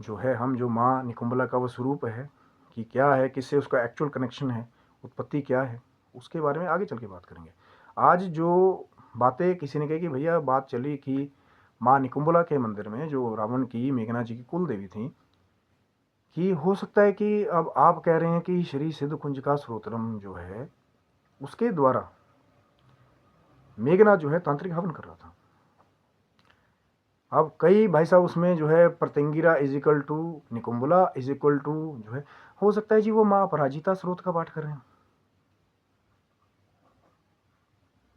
जो है हम जो माँ निकुंभला का वो स्वरूप है कि क्या है, किससे उसका एक्चुअल कनेक्शन है, उत्पत्ति क्या है, उसके बारे में आगे चल के बात करेंगे। आज जो बातें किसी ने कही कि भैया बात चली कि माँ निकुंभला के मंदिर में जो रावण की मेघनाथ जी की कुल देवी थी, कि हो सकता है कि अब आप कह रहे हैं कि श्री सिद्ध कुंज का स्रोत्रम जो है उसके द्वारा मेघनाथ जो है तांत्रिक हवन कर रहा था। अब कई भाई साहब उसमें जो है Pratyangira is equal to Nikumbhala is equal to जो है, हो सकता है जी वो माँ अपराजिता स्रोत का पाठ कर रहे हैं।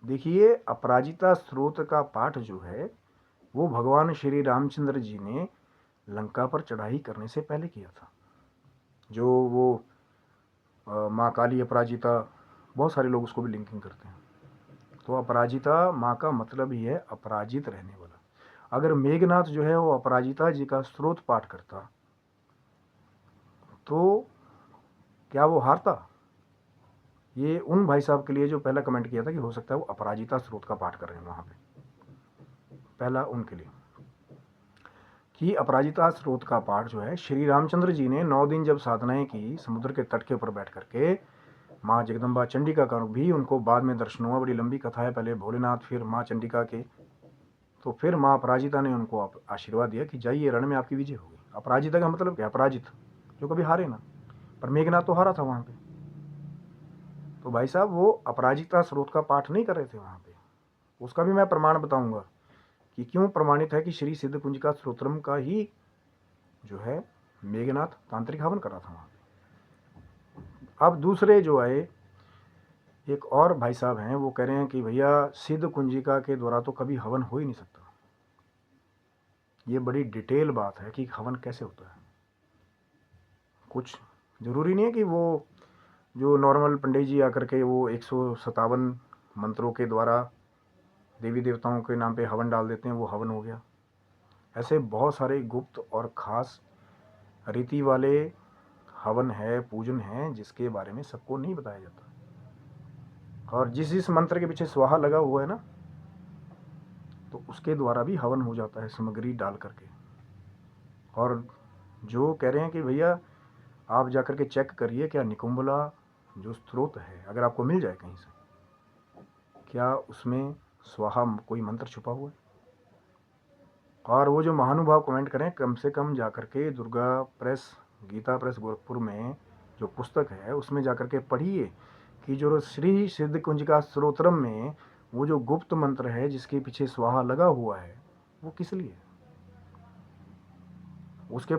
देखिए अपराजिता स्रोत का पाठ जो है वो भगवान श्री रामचंद्र जी ने लंका पर चढ़ाई करने से पहले किया था। जो वो माँ काली अपराजिता, बहुत सारे लोग उसको भी लिंकिंग करते हैं। तो अपराजिता माँ का मतलब ही है अपराजित रहने वाला। अगर मेघनाथ जो है वो अपराजिता जी का स्रोत पाठ करता तो क्या वो हारता? ये उन भाई साहब के लिए जो पहला कमेंट किया था कि हो सकता है वो अपराजिता स्रोत का पाठ कर रहे हैं वहां पे, पहला उनके लिए कि अपराजिता स्रोत का पाठ जो है श्री रामचंद्र जी ने 9 दिन जब साधनाएं की समुद्र के तट के ऊपर बैठ करके, माँ जगदम्बा चंडिका का भी उनको बाद में दर्शन हुआ। बड़ी लंबी कथा है, पहले भोलेनाथ फिर माँ चंडिका के, तो फिर माँ अपराजिता ने उनको आशीर्वाद दिया कि जाइए रण में आपकी विजय होगी। अपराजिता का मतलब क्या? अपराजित, जो कभी हारे ना। पर मेघनाथ तो हारा था वहां पे। तो भाई साहब वो अपराजिता स्रोत का पाठ नहीं कर रहे थे वहां पे। उसका भी मैं प्रमाण बताऊंगा कि क्यों प्रमाणित है कि श्री सिद्ध कुंज का स्त्रोत्रम का ही जो है मेघनाथ तांत्रिक हवन कर रहा था वहां पे। अब दूसरे जो आए एक और भाई साहब हैं, वो कह रहे हैं कि भैया सिद्ध कुंजिका के द्वारा तो कभी हवन हो ही नहीं सकता। ये बड़ी डिटेल बात है कि हवन कैसे होता है। कुछ जरूरी नहीं है कि वो जो नॉर्मल पंडित जी आकर के वो 157 मंत्रों के द्वारा देवी देवताओं के नाम पे हवन डाल देते हैं वो हवन हो गया। ऐसे बहुत सारे गुप्त और खास रीति वाले हवन है, पूजन है, जिसके बारे में सबको नहीं बताया जाता। और जिस मंत्र के पीछे स्वाहा लगा हुआ है ना, तो उसके द्वारा भी हवन हो जाता है सामग्री डाल करके। और जो कह रहे हैं कि भैया आप जाकर के चेक करिए क्या निकुंभला जो स्रोत है अगर आपको मिल जाए कहीं से, क्या उसमें स्वाहा कोई मंत्र छुपा हुआ है? और वो जो महानुभाव कमेंट करें, कम से कम जाकर के दुर्गा प्रेस, गीता प्रेस गोरखपुर में जो पुस्तक है उसमें जाकर के पढ़िए कि जो श्री सिद्ध कुंज का स्त्रोत्रम में वो जो गुप्त मंत्र है जिसके पीछे स्वाहा लगा हुआ है वो किस लिए है, उसके